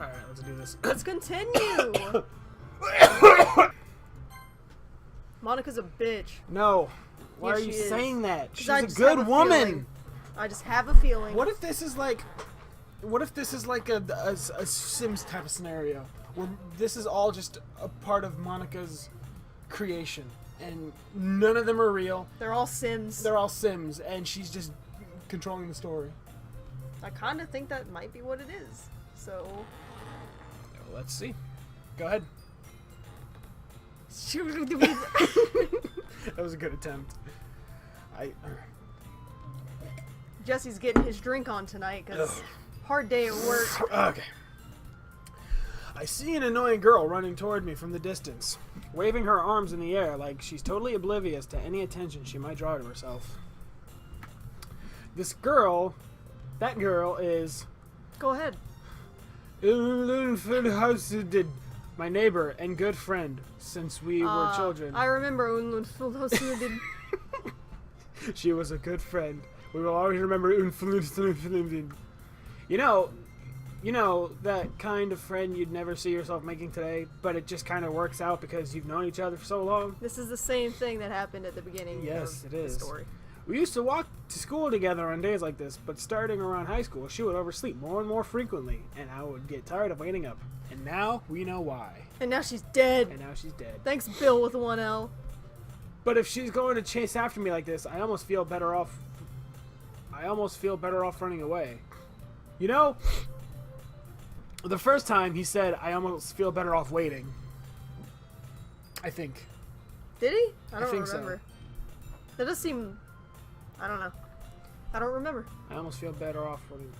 Alright, let's do this. Let's continue. Monica's a bitch. No. Why Yes, are you she is. saying that? She's I a just good have a woman. feeling. I just have a feeling. What if this is like... What if this is like a Sims type of scenario? Where this is all just a part of Monica's creation. And none of them are real. They're all Sims. They're all Sims. And she's just controlling the story. I kind of think that might be what it is. So... Let's see. Go ahead. That was a good attempt. Jesse's getting his drink on tonight because hard day at work. Okay. I see an annoying girl running toward me from the distance, waving her arms in the air like she's totally oblivious to any attention she might draw to herself. That girl is... Go ahead. my neighbor and good friend since we were children. I remember. She was a good friend. We will always remember. You know that kind of friend you'd never see yourself making today, but it just kind of works out because you've known each other for so long. This is the same thing that happened at the beginning of the story. We used to walk to school together on days like this, but starting around high school, she would oversleep more and more frequently, and I would get tired of waiting up. And now we know why. And now she's dead. Thanks, Bill with 1L. But if she's going to chase after me like this, I almost feel better off running away. You know, the first time he said, I almost feel better off waiting. I think. Did he? I don't think remember. So. That does seem... I don't know. I don't remember. I almost feel better off running.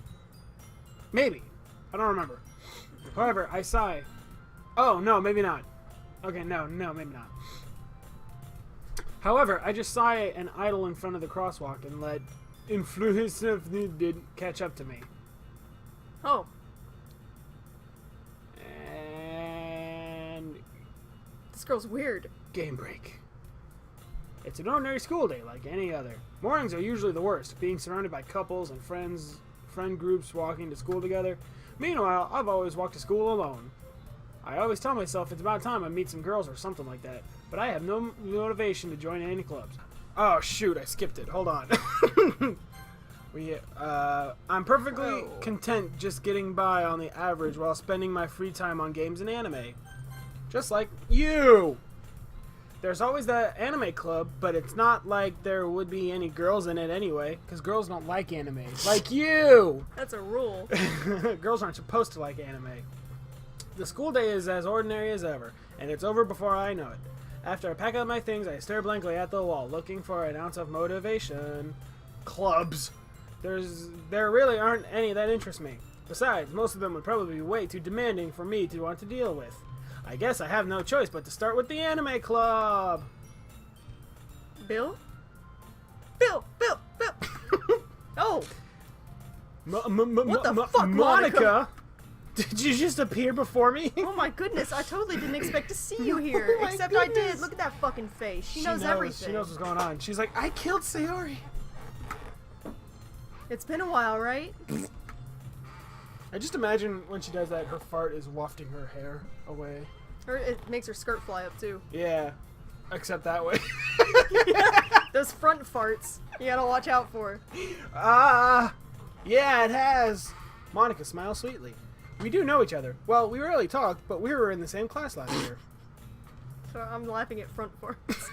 Maybe. I don't remember. However, I sigh. Oh, no, maybe not. Okay, no, maybe not. However, I just sigh and idle in front of the crosswalk and let influence of the did catch up to me. Oh. And This girl's weird. game break. It's an ordinary school day like any other. Mornings are usually the worst, being surrounded by couples and friend groups walking to school together. Meanwhile, I've always walked to school alone. I always tell myself it's about time I meet some girls or something like that, but I have no motivation to join any clubs. Oh shoot, I skipped it. Hold on. I'm perfectly content just getting by on the average while spending my free time on games and anime. Just like you! There's always that anime club, but it's not like there would be any girls in it anyway, because girls don't like anime. Like you! That's a rule. Girls aren't supposed to like anime. The school day is as ordinary as ever, and it's over before I know it. After I pack up my things, I stare blankly at the wall, looking for an ounce of motivation. Clubs. There really aren't any that interest me. Besides, most of them would probably be way too demanding for me to want to deal with. I guess I have no choice but to start with the anime club. Bill? Bill! Oh! What the fuck, Monica? Did you just appear before me? Oh my goodness, I totally didn't expect to see you here. Oh my Except goodness. I did. Look at that fucking face. She knows everything. She knows what's going on. She's like, I killed Sayori. It's been a while, right? I just imagine when she does that, her fart is wafting her hair away. Or it makes her skirt fly up too. Yeah, except that way. Those front farts, you gotta watch out for. Yeah, it has. Monica smiles sweetly. We do know each other. Well, we rarely talked, but we were in the same class last year. So I'm laughing at front farts.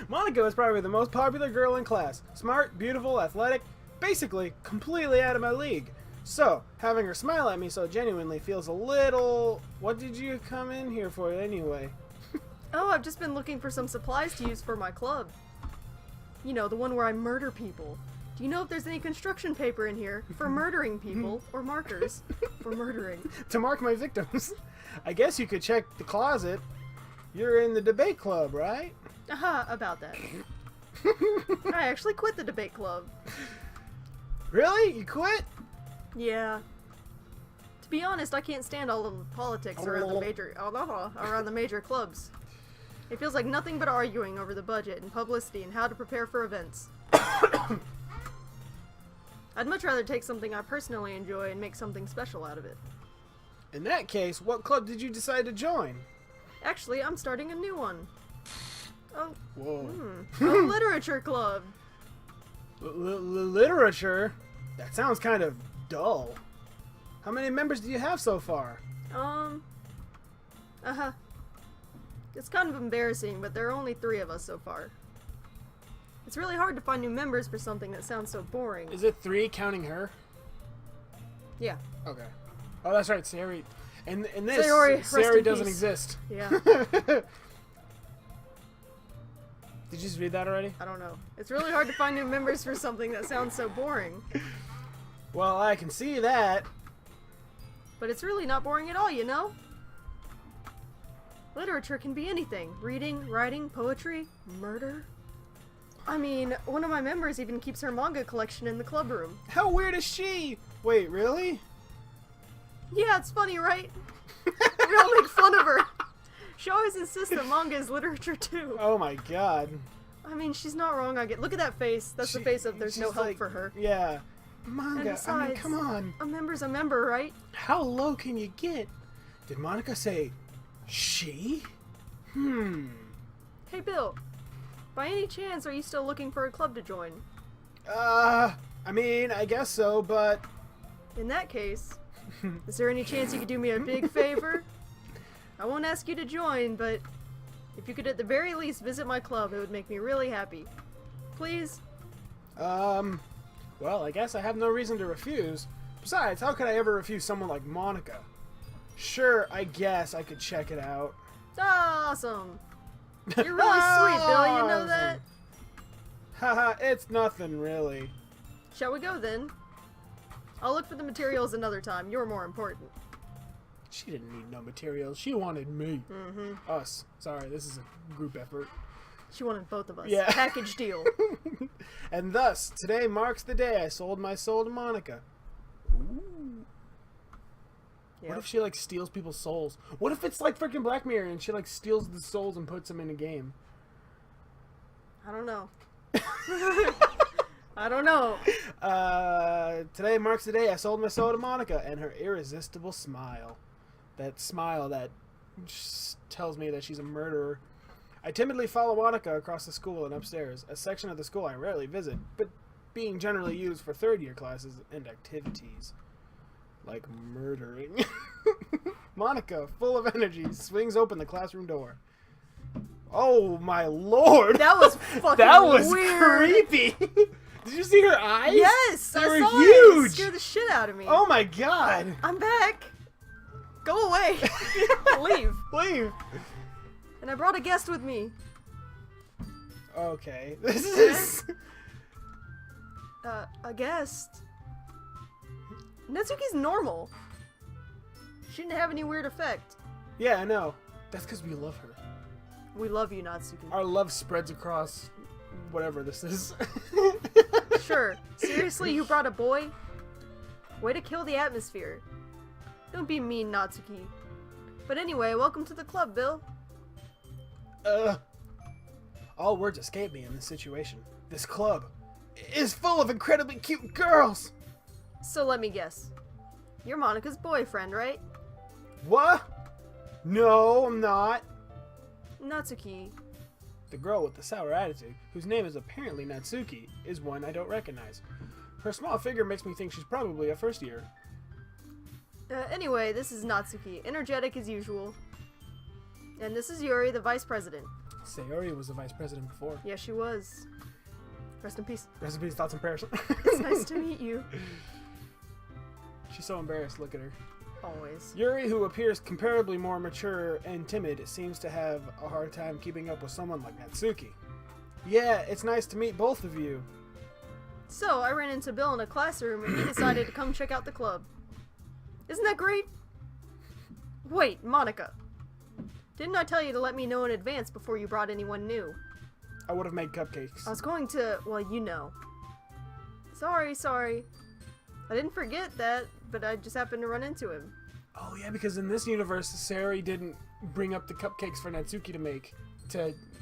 Monica is probably the most popular girl in class. Smart, beautiful, athletic, basically completely out of my league. So, having her smile at me so genuinely feels a little... What did you come in here for anyway? Oh, I've just been looking for some supplies to use for my club. You know, the one where I murder people. Do you know if there's any construction paper in here for murdering people, or markers for murdering? To mark my victims. I guess you could check the closet. You're in the debate club, right? Aha, about that. I actually quit the debate club. Really? You quit? Yeah. To be honest, I can't stand all of the politics around the major clubs. It feels like nothing but arguing over the budget and publicity and how to prepare for events. I'd much rather take something I personally enjoy and make something special out of it. In that case, what club did you decide to join? Actually, I'm starting a new one. Oh, Whoa. a literature club. Literature? That sounds kind of dull. How many members do you have so far? It's kind of embarrassing, but there are only 3 of us so far. It's really hard to find new members for something that sounds so boring. Is it 3 counting her? Yeah. Okay. Oh, that's right, Sayori. In this, Sayori, rest Sayori in doesn't peace. exist. Yeah. Did you just read that already? I don't know. It's really hard to find new members for something that sounds so boring. Well, I can see that. But it's really not boring at all, you know? Literature can be anything. Reading, writing, poetry, murder. I mean, one of my members even keeps her manga collection in the club room. How weird is she? Wait, really? Yeah, it's funny, right? We all make fun of her. She always insists that manga is literature too. Oh my god. I mean, she's not wrong. Look at that face. That's the face of there's no she's help like, for her. Yeah. Manga, And besides, I mean, come on. A member's a member, right? How low can you get? Did Monica say she? Hey, Bill. By any chance, are you still looking for a club to join? I mean, I guess so, but... In that case, is there any chance you could do me a big favor? I won't ask you to join, but if you could at the very least visit my club, it would make me really happy. Please? Well, I guess I have no reason to refuse. Besides, how could I ever refuse someone like Monica? Sure, I guess I could check it out. Awesome! You're really sweet, Bill, you know that? Haha, it's nothing really. Shall we go then? I'll look for the materials another time. You're more important. She didn't need no materials. She wanted me. Us. Sorry, this is a group effort. She wanted both of us. Yeah. Package deal. And thus, today marks the day I sold my soul to Monica. Ooh. Yep. What if she, like, steals people's souls? What if it's like freaking Black Mirror and she, like, steals the souls and puts them in a game? I don't know. I don't know. Today marks the day I sold my soul to Monica and her irresistible smile. That smile that just tells me that she's a murderer. I timidly follow Monica across the school and upstairs, a section of the school I rarely visit, but being generally used for third-year classes and activities. Like murdering. Monica, full of energy, swings open the classroom door. Oh my lord! That was fucking That was weird. creepy! Did you see her eyes? Yes! They I were saw huge! it! It scared the shit out of me. Oh my god! I'm back! Go away! Leave. Leave! And I brought a guest with me. Okay. This is... A guest? Natsuki's normal. She didn't have any weird effect. Yeah, I know. That's because we love her. We love you, Natsuki. Our love spreads across whatever this is. Sure. Seriously, you brought a boy? Way to kill the atmosphere. Don't be mean, Natsuki. But anyway, welcome to the club, Bill. All words escape me in this situation. This club is full of incredibly cute girls! So let me guess. You're Monica's boyfriend, right? What? No, I'm not. Natsuki. The girl with the sour attitude, whose name is apparently Natsuki, is one I don't recognize. Her small figure makes me think she's probably a first year. Anyway, this is Natsuki, energetic as usual. And this is Yuri, the vice president. Sayori was the vice president before. Yeah, she was. Rest in peace. Rest in peace, thoughts and prayers. It's nice to meet you. She's so embarrassed, look at her. Always. Yuri, who appears comparably more mature and timid, seems to have a hard time keeping up with someone like Natsuki. Yeah, it's nice to meet both of you. So, I ran into Bill in a classroom and he decided to come check out the club. Isn't that great? Wait, Monica. Didn't I tell you to let me know in advance before you brought anyone new? I would have made cupcakes. I was going to, well, you know. Sorry. I didn't forget that, but I just happened to run into him. Oh yeah, because in this universe, Sayori didn't bring up the cupcakes for Natsuki to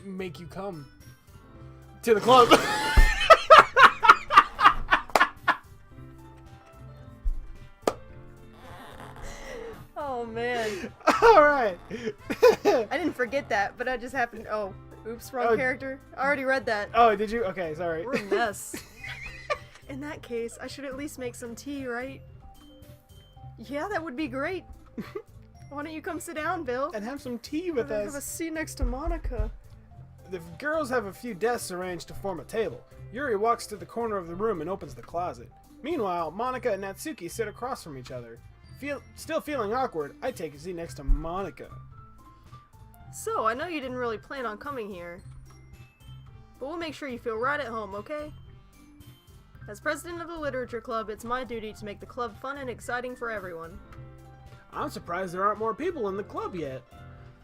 make you come to the club. Oh Oh, man. Alright. I didn't forget that, but I just happened... Oh, oops, wrong character. I already read that. Oh, did you? Okay, sorry. We're a mess. In that case, I should at least make some tea, right? Yeah, that would be great. Why don't you come sit down, Bill? And have some tea with us. Have a seat next to Monica. The girls have a few desks arranged to form a table. Yuri walks to the corner of the room and opens the closet. Meanwhile, Monica and Natsuki sit across from each other. Still feeling awkward, I take a seat next to Monica. So, I know you didn't really plan on coming here, but we'll make sure you feel right at home, okay? As president of the literature club, it's my duty to make the club fun and exciting for everyone. I'm surprised there aren't more people in the club yet.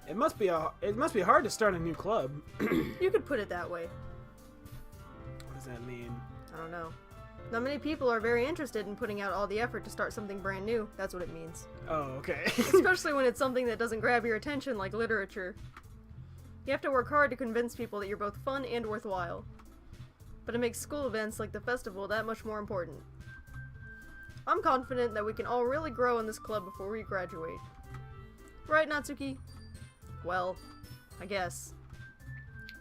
It must be hard to start a new club. You could put it that way. What does that mean? I don't know. Not many people are very interested in putting out all the effort to start something brand new. That's what it means. Oh, okay. Especially when it's something that doesn't grab your attention like literature. You have to work hard to convince people that you're both fun and worthwhile. But it makes school events like the festival that much more important. I'm confident that we can all really grow in this club before we graduate. Right, Natsuki? Well, I guess.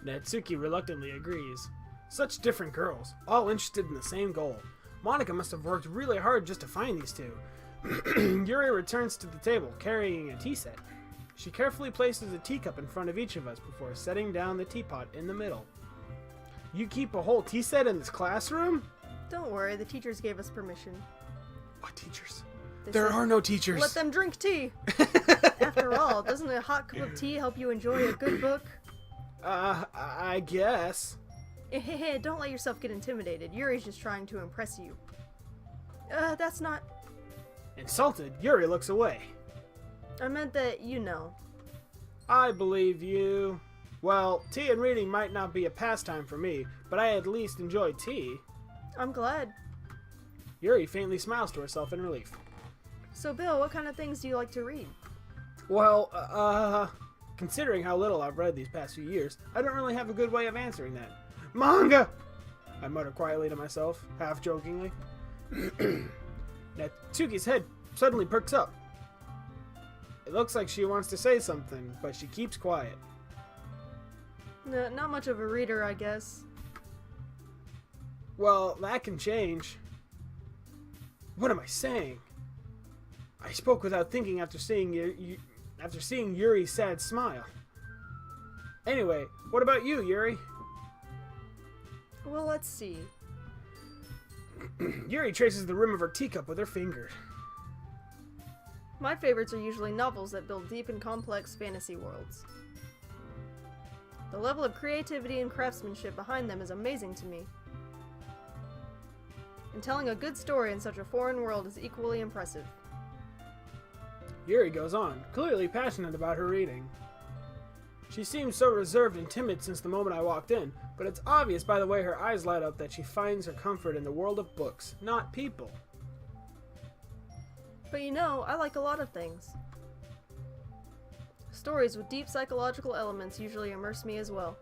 Natsuki reluctantly agrees. Such different girls, all interested in the same goal. Monica must have worked really hard just to find these two. Yuri returns to the table, carrying a tea set. She carefully places a teacup in front of each of us before setting down the teapot in the middle. You keep a whole tea set in this classroom? Don't worry, the teachers gave us permission. What teachers? They There said, are no teachers. let them drink tea! After all, doesn't a hot cup of tea help you enjoy a good book? I guess. Don't let yourself get intimidated. Yuri's just trying to impress you. That's not... Insulted, Yuri looks away. I meant that, you know. I believe you. Well, tea and reading might not be a pastime for me, but I at least enjoy tea. I'm glad. Yuri faintly smiles to herself in relief. So, Bill, what kind of things do you like to read? Well, considering how little I've read these past few years, I don't really have a good way of answering that. Manga! I mutter quietly to myself, half jokingly. Natsuki's head suddenly perks up. It looks like she wants to say something, but she keeps quiet. No, not much of a reader, I guess. Well, that can change. What am I saying? I spoke without thinking after seeing Yuri's sad smile. Anyway, what about you, Yuri? Well, let's see. Yuri traces the rim of her teacup with her finger. My favorites are usually novels that build deep and complex fantasy worlds. The level of creativity and craftsmanship behind them is amazing to me. And telling a good story in such a foreign world is equally impressive. Yuri goes on, clearly passionate about her reading. She seems so reserved and timid since the moment I walked in, but it's obvious by the way her eyes light up that she finds her comfort in the world of books, not people. But you know, I like a lot of things. Stories with deep psychological elements usually immerse me as well.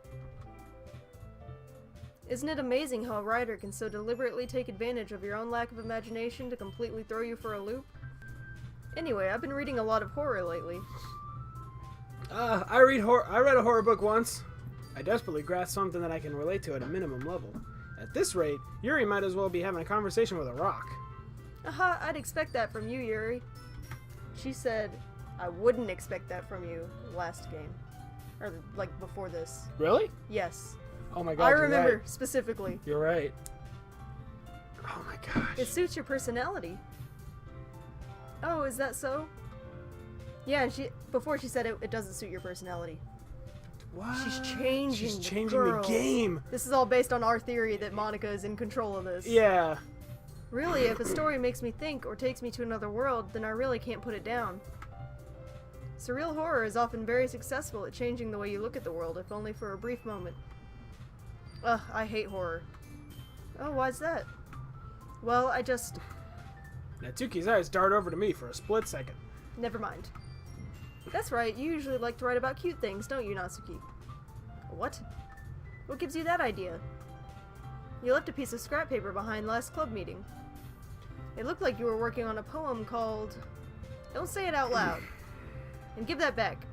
Isn't it amazing how a writer can so deliberately take advantage of your own lack of imagination to completely throw you for a loop? Anyway, I've been reading a lot of horror lately. I read a horror book once. I desperately grasped something that I can relate to at a minimum level. At this rate, Yuri might as well be having a conversation with a rock. Aha, I'd expect that from you, Yuri. She said, I wouldn't expect that from you last game. Or, like, before this. Really? Yes. Oh my god, I you're remember, right. specifically. You're right. Oh my gosh. It suits your personality. Oh, is that so? Yeah, and before she said it doesn't suit your personality. What? She's changing She's the changing girls. the game. This is all based on our theory that Monica is in control of this. Yeah. Really, if a story makes me think or takes me to another world, then I really can't put it down. Surreal horror is often very successful at changing the way you look at the world, if only for a brief moment. Ugh, I hate horror. Oh, why's that? Well, I just... Natsuki's eyes dart over to me for a split second. Never mind. That's right, you usually like to write about cute things, don't you, Natsuki? What? What gives you that idea? You left a piece of scrap paper behind last club meeting. It looked like you were working on a poem called... Don't say it out loud. And give that back.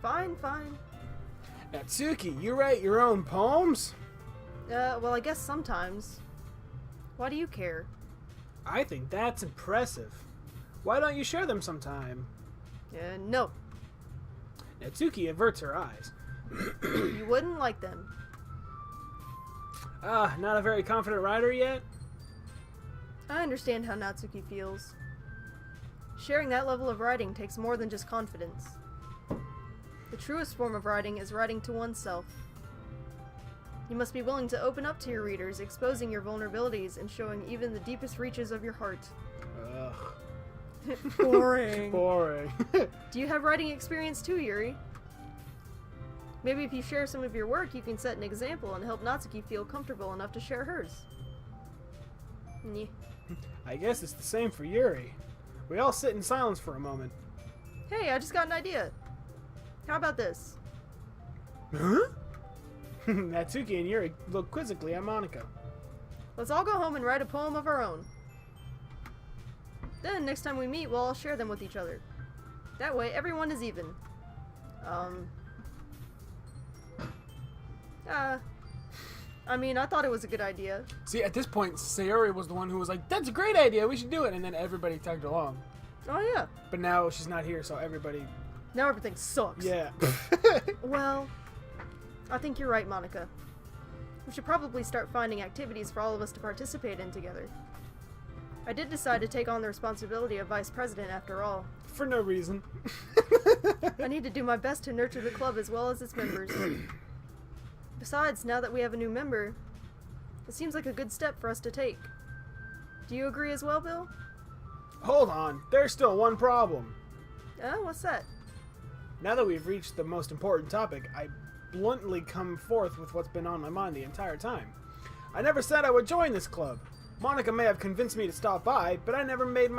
Fine, fine. Natsuki, you write your own poems? Well, I guess sometimes. Why do you care? I think that's impressive. Why don't you share them sometime? No. Natsuki averts her eyes. You wouldn't like them. Not a very confident writer yet? I understand how Natsuki feels. Sharing that level of writing takes more than just confidence. The truest form of writing is writing to oneself. You must be willing to open up to your readers, exposing your vulnerabilities and showing even the deepest reaches of your heart. Ugh. Boring. Boring. Do you have writing experience too, Yuri? Maybe if you share some of your work, you can set an example and help Natsuki feel comfortable enough to share hers. Nyeh. I guess it's the same for Yuri. We all sit in silence for a moment. Hey, I just got an idea. How about this? Huh? Natsuki and Yuri look quizzically at Monica. Let's all go home and write a poem of our own. Then, next time we meet, we'll all share them with each other. That way, everyone is even. I mean, I thought it was a good idea. See, at this point, Sayori was the one who was like, that's a great idea, we should do it, and then everybody tagged along. Oh, yeah. But now she's not here, so everybody... Now everything sucks. Yeah. Well, I think you're right, Monica. We should probably start finding activities for all of us to participate in together. I did decide to take on the responsibility of vice president after all. For no reason. I need to do my best to nurture the club as well as its members. Besides, now that we have a new member, it seems like a good step for us to take. Do you agree as well, Bill? Hold on, there's still one problem. What's that? Now that we've reached the most important topic, I bluntly come forth with what's been on my mind the entire time. I never said I would join this club. Monica may have convinced me to stop by, but I never made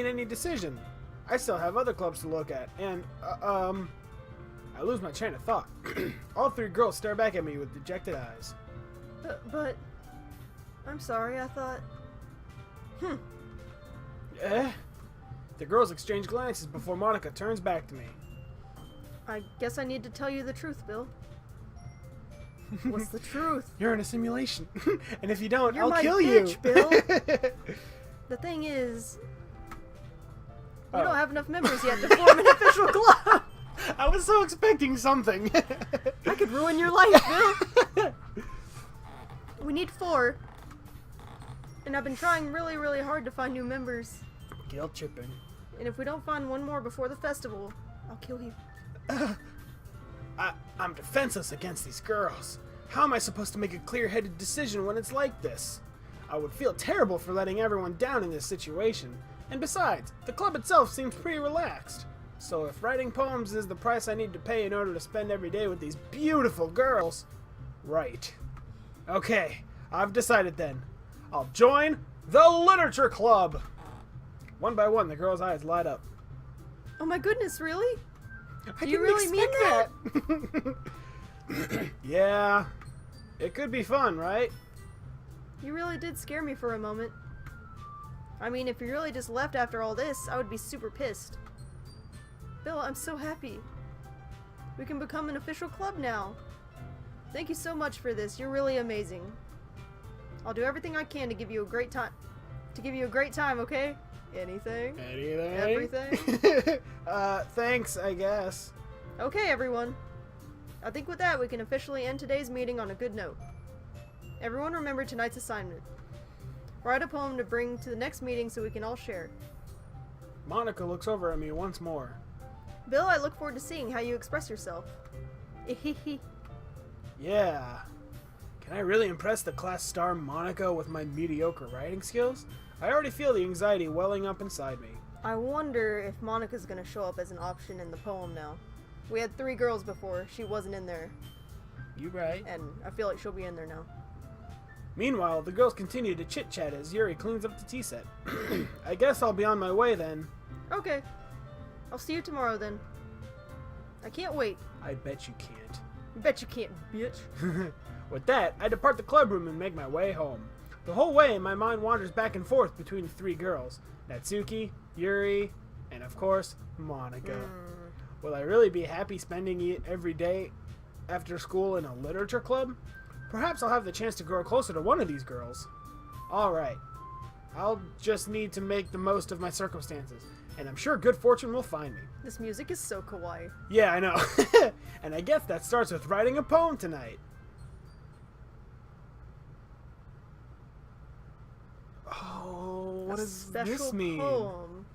any decision. I still have other clubs to look at, and, I lose my train of thought. All three girls stare back at me with dejected eyes. But... I'm sorry, I thought... The girls exchange glances before Monica turns back to me. I guess I need to tell you the truth, Bill. What's the truth? You're in a simulation. And if you don't, You're I'll my kill bitch, you. Bill. The thing is... We don't have enough members yet to form an official club. I was so expecting something. I could ruin your life, Bill. We need 4. And I've been trying really, really hard to find new members. Guilt tripping. And if we don't find one more before the festival, I'll kill you. I'm defenseless against these girls. How am I supposed to make a clear-headed decision when it's like this? I would feel terrible for letting everyone down in this situation. And besides, the club itself seems pretty relaxed. So if writing poems is the price I need to pay in order to spend every day with these beautiful girls... Right. Okay, I've decided then. I'll join the Literature Club! One by one, the girls' eyes light up. Oh my goodness, really? Do you really mean that? Yeah. It could be fun, right? You really did scare me for a moment. I mean, if you really just left after all this, I would be super pissed. Bill, I'm so happy. We can become an official club now. Thank you so much for this. You're really amazing. I'll do everything I can to give you a great time. Okay? Anything? Everything? Thanks, I guess. Okay, everyone. I think with that, we can officially end today's meeting on a good note. Everyone remember tonight's assignment. Write a poem to bring to the next meeting so we can all share. Monica looks over at me once more. Bill, I look forward to seeing how you express yourself. Yeah. Can I really impress the class star Monica with my mediocre writing skills? I already feel the anxiety welling up inside me. I wonder if Monica's gonna show up as an option in the poem now. We had 3 girls before. She wasn't in there. You right. And I feel like she'll be in there now. Meanwhile, the girls continue to chit-chat as Yuri cleans up the tea set. I guess I'll be on my way then. Okay. I'll see you tomorrow then. I can't wait. I bet you can't. Bet you can't, bitch. With that, I depart the club room and make my way home. The whole way, my mind wanders back and forth between the 3 girls. Natsuki, Yuri, And of course, Monica. Will I really be happy spending it every day after school in a literature club? Perhaps I'll have the chance to grow closer to one of these girls. Alright. I'll just need to make the most of my circumstances. And I'm sure good fortune will find me. This music is so kawaii. Yeah, I know. And I guess that starts with writing a poem tonight. Oh, what does this mean? Poem.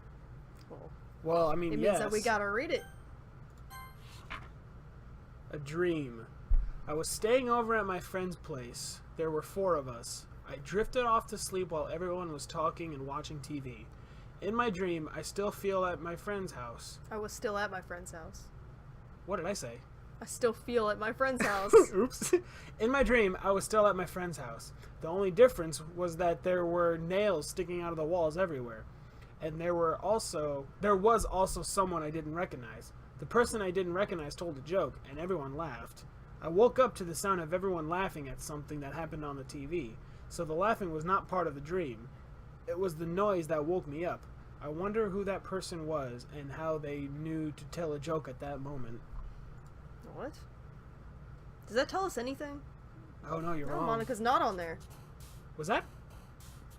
Well, I mean, it yes. means that we gotta read it. A dream. I was staying over at my friend's place. There were 4 of us. I drifted off to sleep while everyone was talking and watching TV. In my dream, I still feel at my friend's house. I was still at my friend's house. What did I say? I still feel at my friend's house. Oops. In my dream, I was still at my friend's house. The only difference was that there were nails sticking out of the walls everywhere. And there was also someone I didn't recognize. The person I didn't recognize told a joke, and everyone laughed. I woke up to the sound of everyone laughing at something that happened on the TV. So the laughing was not part of the dream. It was the noise that woke me up. I wonder who that person was and how they knew to tell a joke at that moment. What? Does that tell us anything? Oh no, you're wrong. Monica's not on there. Was that?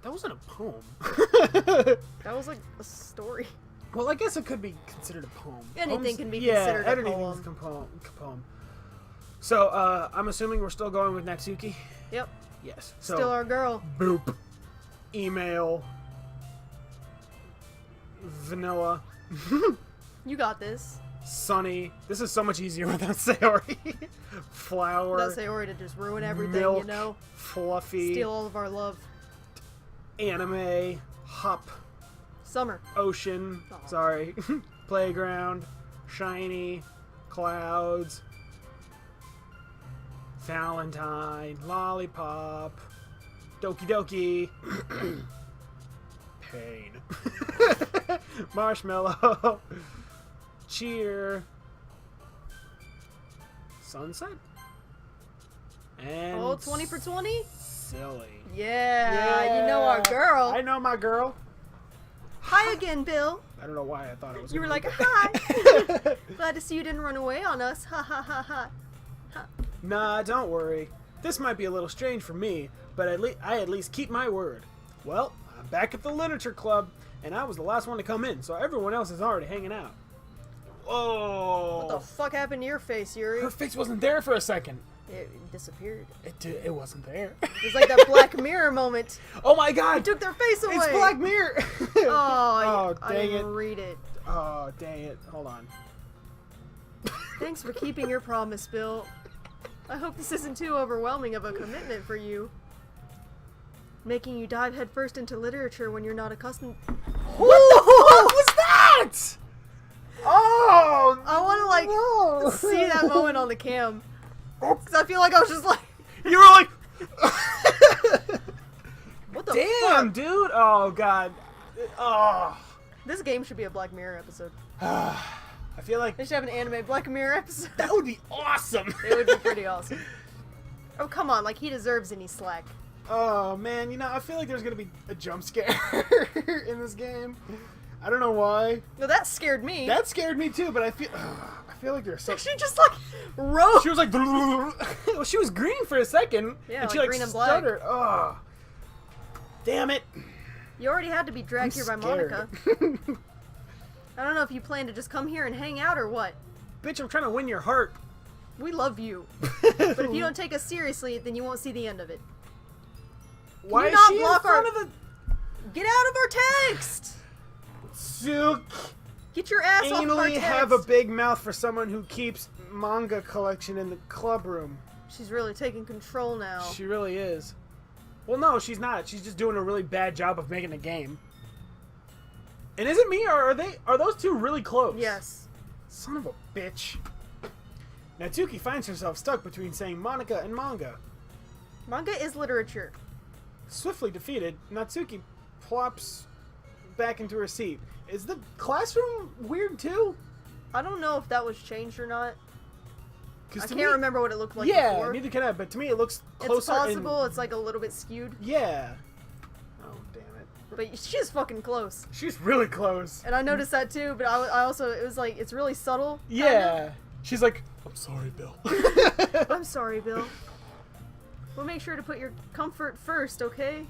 That wasn't a poem. That was like a story. Well, I guess it could be considered a poem. Anything can be considered a poem. A poem. So, I'm assuming we're still going with Natsuki? Yep. Yes. So, Still our girl. Boop. Email. Vanilla. You got this. Sunny. This is so much easier without Sayori. Flower. Without Sayori to just ruin everything, milk, you know? Fluffy. Steal all of our love. Anime. Hop. Summer. Ocean. Aw. Sorry. Playground. Shiny. Clouds. Valentine. Lollipop. Doki Doki. Pain. Marshmallow. Cheer. Sunset. And Oh, 20 for 20? silly. Yeah, you know our girl. I know my girl. Hi again, Bill. I don't know why I thought it was. You were gonna like, be- hi. Glad to see you didn't run away on us. Ha ha ha ha. Nah, don't worry. This might be a little strange for me, but I at least keep my word. Well, I'm back at the literature club, and I was the last one to come in, so everyone else is already hanging out. Whoa! What the fuck happened to your face, Yuri? Her face wasn't there for a second. It disappeared. It wasn't there. It was like that Black Mirror moment. Oh my god! It took their face away. It's Black Mirror! Oh, I dang didn't it. read it. Oh, dang it. Hold on. Thanks for keeping your promise, Bill. I hope this isn't too overwhelming of a commitment for you. Making you dive headfirst into literature when you're not accustomed. What was that? Oh! I want to like no. see that moment on the cam. Because I feel like I was just like, You were like, what the damn, fuck? dude. Oh god. Oh. This game should be a Black Mirror episode. I feel like They should have an anime Black Mirror episode. that would be awesome. It would be pretty awesome. Oh, come on. Like, he deserves any slack. Oh man, you know, I feel like there's gonna be a jump scare in this game. I don't know why. No, that scared me. That scared me too, but I feel like there's so. She just, like, rose. She was like, well, she was green for a second. Yeah, and she like like green and black. stuttered. Oh, damn it! You already had to be dragged I'm here by scared. Monica. I don't know if you plan to just come here and hang out or what. Bitch, I'm trying to win your heart. We love you. But if you don't take us seriously, then you won't see the end of it. Why you is not she in block front our- of the Get out of our text! Sook? Get your ass off of our Anally text! have a big mouth for someone who keeps manga collection in the club room. She's really taking control now. She really is. Well, no, she's not. She's just doing a really bad job of making a game. And is it me, or are those two really close? Yes. Son of a bitch. Natsuki finds herself stuck between saying Monica and manga. Manga is literature. Swiftly defeated, Natsuki plops back into her seat. Is the classroom weird too? I don't know if that was changed or not. 'Cause I to can't me- remember what it looked like yeah, before. neither can I, but to me it looks closer. It's possible it's like a little bit skewed. Yeah. Oh, damn it. But she's fucking close. She's really close. And I noticed that too, but I also, it was like, it's really subtle. Yeah. She's like, I'm sorry, Bill. I'm sorry, Bill. We'll make sure to put your comfort first, okay?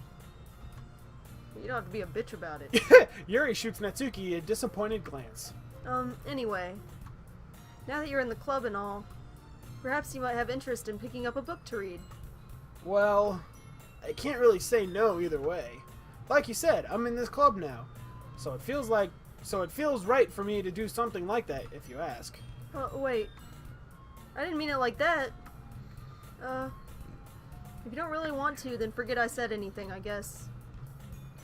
You don't have to be a bitch about it. Yuri shoots Natsuki a disappointed glance. Anyway. Now that you're in the club and all, perhaps you might have interest in picking up a book to read. Well, I can't really say no either way. Like you said, I'm in this club now. So it feels right for me to do something like that, if you ask. Wait. I didn't mean it like that. If you don't really want to, then forget I said anything, I guess.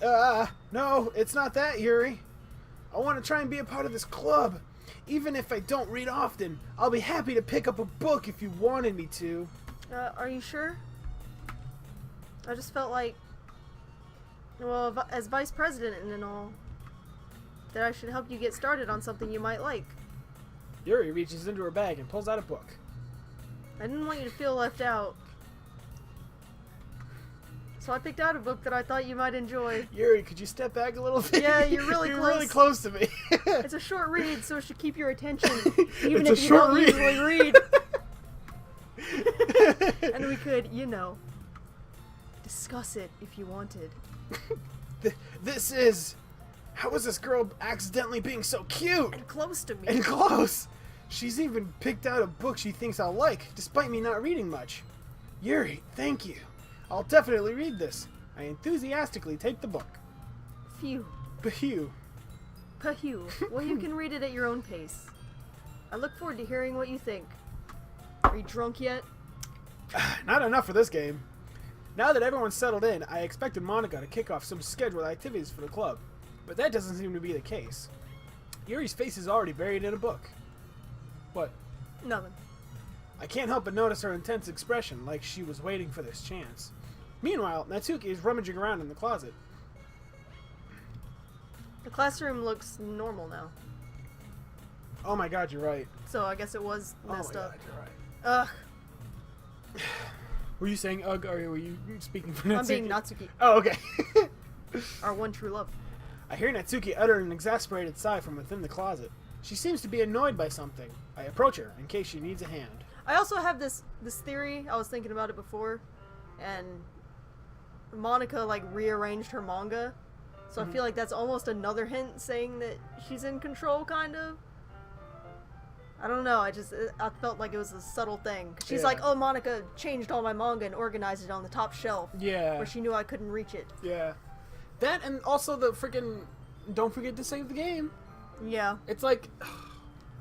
No, it's not that, Yuri. I want to try and be a part of this club. Even if I don't read often, I'll be happy to pick up a book if you wanted me to. Are you sure? I just felt like, well, as vice president and all, that I should help you get started on something you might like. Yuri reaches into her bag and pulls out a book. I didn't want you to feel left out. So I picked out a book that I thought you might enjoy. Yuri, could you step back a little bit? Yeah, you're really you're close. really close to me. It's a short read, so it should keep your attention, even It's if a you short don't read. usually read. And we could, discuss it if you wanted. This is... How is this girl accidentally being so cute? And close to me. And close! She's even picked out a book she thinks I'll like, despite me not reading much. Yuri, thank you. I'll definitely read this. I enthusiastically take the book. Phew. Phew. Phew. Well, you can read it at your own pace. I look forward to hearing what you think. Are you drunk yet? Not enough for this game. Now that everyone's settled in, I expected Monica to kick off some scheduled activities for the club. But that doesn't seem to be the case. Yuri's face is already buried in a book. What? Nothing. I can't help but notice her intense expression, like she was waiting for this chance. Meanwhile, Natsuki is rummaging around in the closet. The classroom looks normal now. Oh my god, you're right. So I guess it was messed oh my up. god, you're right. Ugh. Were you saying ugh, or were you speaking for Natsuki? I'm being Natsuki. Oh, okay. Our one true love. I hear Natsuki utter an exasperated sigh from within the closet. She seems to be annoyed by something. I approach her in case she needs a hand. I also have this theory. I was thinking about it before, and Monica rearranged her manga, so I feel like that's almost another hint saying that she's in control, kind of. I don't know. I felt like it was a subtle thing. She's like, oh, Monica changed all my manga and organized it on the top shelf. Yeah. Where she knew I couldn't reach it. Yeah. That and also the freaking don't forget to save the game. Yeah. It's like,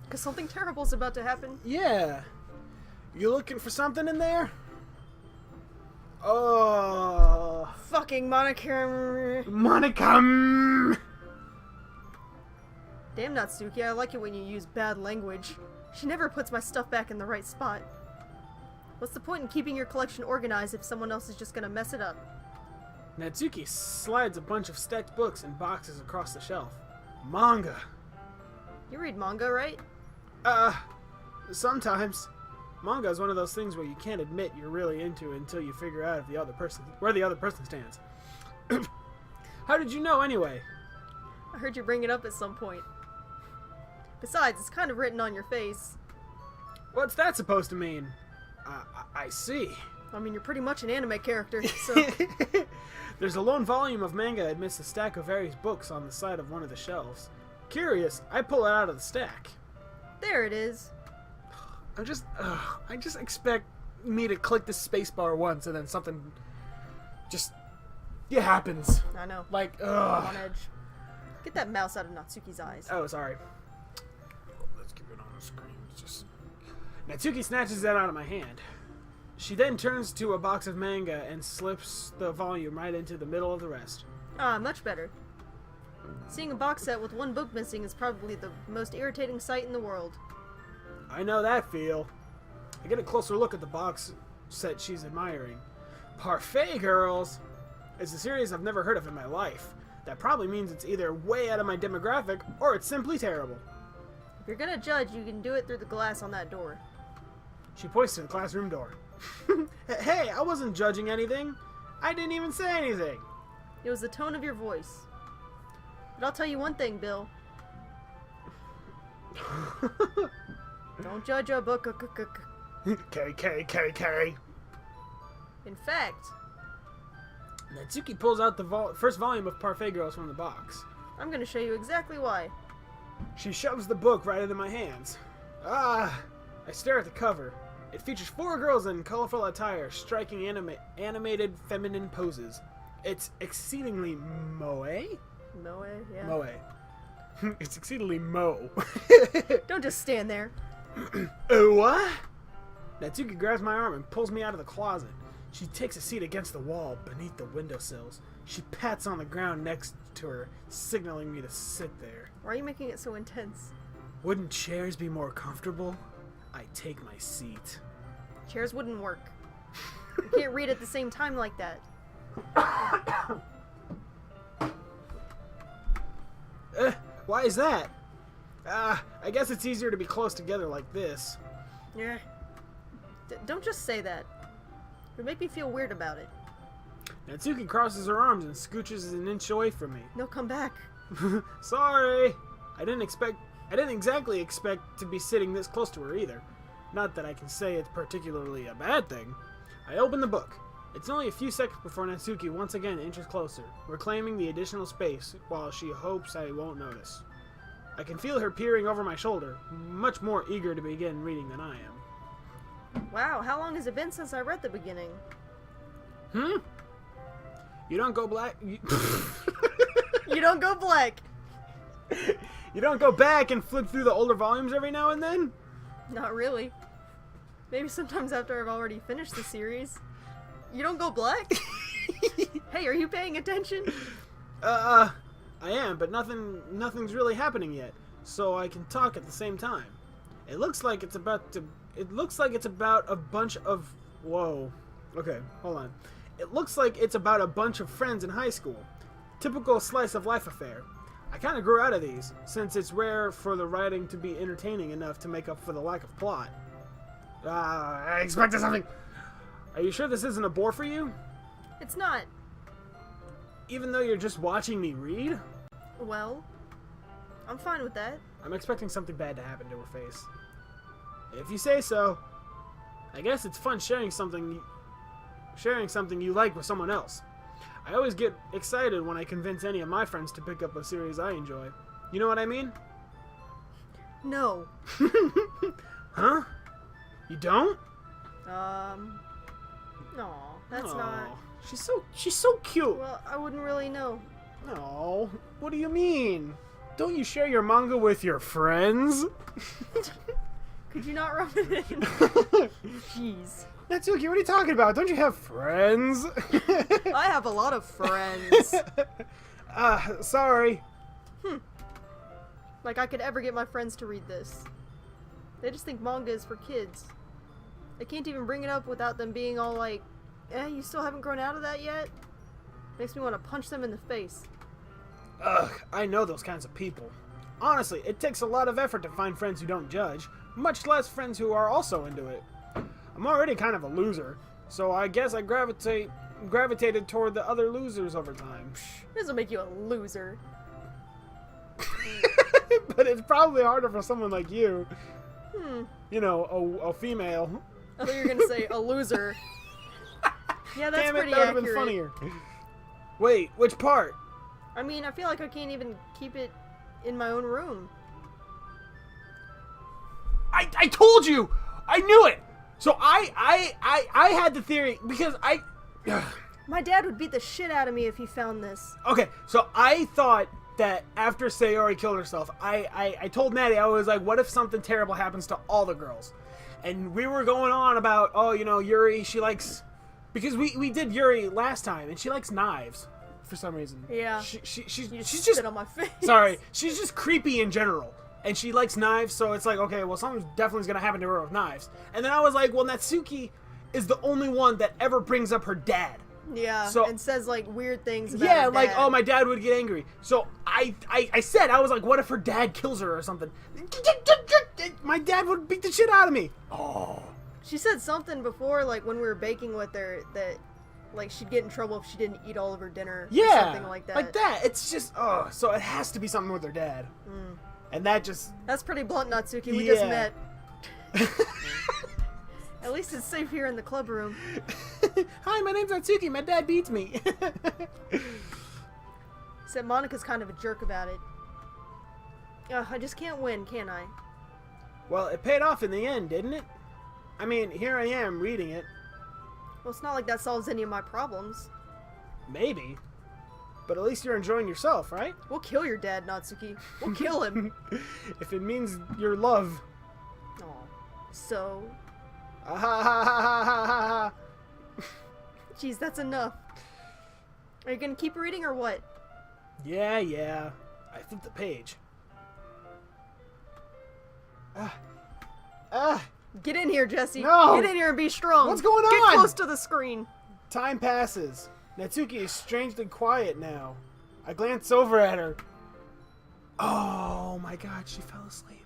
because something terrible's about to happen. Yeah. You looking for something in there? Oh. Fucking Monica. Monica. Damn, Natsuki, I like it when you use bad language. She never puts my stuff back in the right spot. What's the point in keeping your collection organized if someone else is just gonna mess it up? Natsuki slides a bunch of stacked books and boxes across the shelf. Manga. You read manga, right? Sometimes. Manga is one of those things where you can't admit you're really into it until you figure out where the other person stands. How did you know anyway? I heard you bring it up at some point. Besides, it's kind of written on your face. What's that supposed to mean? I see. I mean, you're pretty much an anime character, so... There's a lone volume of manga amidst a stack of various books on the side of one of the shelves. Curious, I pull it out of the stack. There it is. I just expect me to click the spacebar once and then something just happens. I know. Like, I'm on edge. Get that mouse out of Natsuki's eyes. Oh, sorry. Let's keep it on the screen. Natsuki snatches that out of my hand. She then turns to a box of manga and slips the volume right into the middle of the rest. Ah, much better. Seeing a box set with one book missing is probably the most irritating sight in the world. I know that feel. I get a closer look at the box set she's admiring. Parfait Girls! It's a series I've never heard of in my life. That probably means it's either way out of my demographic, or it's simply terrible. If you're gonna judge, you can do it through the glass on that door. She points to the classroom door. Hey, I wasn't judging anything. I didn't even say anything. It was the tone of your voice. But I'll tell you one thing, Bill. Don't judge a book. Carry. In fact, Natsuki pulls out the first volume of Parfait Girls from the box. I'm gonna show you exactly why. She shoves the book right into my hands. I stare at the cover. It features 4 girls in colorful attire, striking animated feminine poses. It's exceedingly moe? Moe, yeah. Moe. It's exceedingly mo. Don't just stand there. What? Natsuki grabs my arm and pulls me out of the closet. She takes a seat against the wall beneath the windowsills. She pats on the ground next to her, signaling me to sit there. Why are you making it so intense? Wouldn't chairs be more comfortable? I take my seat. Chairs wouldn't work. You can't read at the same time like that. Why is that? I guess it's easier to be close together like this. Yeah. Don't just say that. It would make me feel weird about it. Natsuki crosses her arms and scooches an inch away from me. No, come back. Sorry. I didn't exactly expect to be sitting this close to her either. Not that I can say it's particularly a bad thing. I open the book. It's only a few seconds before Natsuki once again inches closer, reclaiming the additional space while she hopes I won't notice. I can feel her peering over my shoulder, much more eager to begin reading than I am. Wow, how long has it been since I read the beginning? You don't go black... You don't go black! You don't go back and flip through the older volumes every now and then? Not really. Maybe sometimes after I've already finished the series. You don't go black? Hey, are you paying attention? I am, but nothing's really happening yet, so I can talk at the same time. It looks like it's about a bunch of... Whoa. Okay, hold on. It looks like it's about a bunch of friends in high school. Typical slice of life affair. I kind of grew out of these, since it's rare for the writing to be entertaining enough to make up for the lack of plot. I expected something... Are you sure this isn't a bore for you? It's not. Even though you're just watching me read? Well, I'm fine with that. I'm expecting something bad to happen to her face. If you say so. I guess it's fun sharing something you like with someone else. I always get excited when I convince any of my friends to pick up a series I enjoy. You know what I mean? No. Huh? You don't? No, that's not... She's so cute. Well, I wouldn't really know. No. What do you mean? Don't you share your manga with your friends? Could you not rub it in? Jeez. Natsuki, what are you talking about? Don't you have friends? I have a lot of friends. Sorry. Like I could ever get my friends to read this. They just think manga is for kids. I can't even bring it up without them being all like, you still haven't grown out of that yet? Makes me want to punch them in the face. Ugh, I know those kinds of people. Honestly, it takes a lot of effort to find friends who don't judge, much less friends who are also into it. I'm already kind of a loser, so I guess I gravitated toward the other losers over time. This will make you a loser. But it's probably harder for someone like you. You know, a female. I thought you were going to say a loser. Yeah, that's Damn it, pretty that would have accurate. been funnier. Wait, which part? I mean, I feel like I can't even keep it in my own room. I told you! I knew it! So I had the theory, because My dad would beat the shit out of me if he found this. Okay, so I thought that after Sayori killed herself, I told Maddie, I was like, what if something terrible happens to all the girls? And we were going on about, oh, you know, Yuri, she likes... Because we did Yuri last time, and she likes knives for some reason. Yeah. She's Just just... spit on my face. Sorry, she's just creepy in general. And she likes knives, so it's like, okay, well, something definitely is going to happen to her with knives. And then I was like, well, Natsuki is the only one that ever brings up her dad. Yeah, so, and says, like, weird things about yeah, her like, dad. oh, my dad would get angry. So I said, I was like, what if her dad kills her or something? My dad would beat the shit out of me. Oh. She said something before, like, when we were baking with her, that Like, she'd get in trouble if she didn't eat all of her dinner. Yeah. Or something like that. Like that. It's just, so it has to be something with her dad. And that just... That's pretty blunt, Natsuki. We just met. At least it's safe here in the club room. Hi, my name's Natsuki. My dad beats me. Except Monika's kind of a jerk about it. Ugh, I just can't win, can I? Well, it paid off in the end, didn't it? I mean, here I am reading it. Well, it's not like that solves any of my problems. Maybe. But at least you're enjoying yourself, right? We'll kill your dad, Natsuki. We'll kill him. If it means your love. Aw. So? Ah, ha, ha, ha, ha, ha, ha. Jeez, that's enough. Are you gonna keep reading or what? Yeah. I flipped the page. Get in here, Jesse. No! Get in here and be strong. What's going Get on? close to the screen. Time passes. Natsuki is strangely quiet now. I glance over at her. Oh my god, she fell asleep.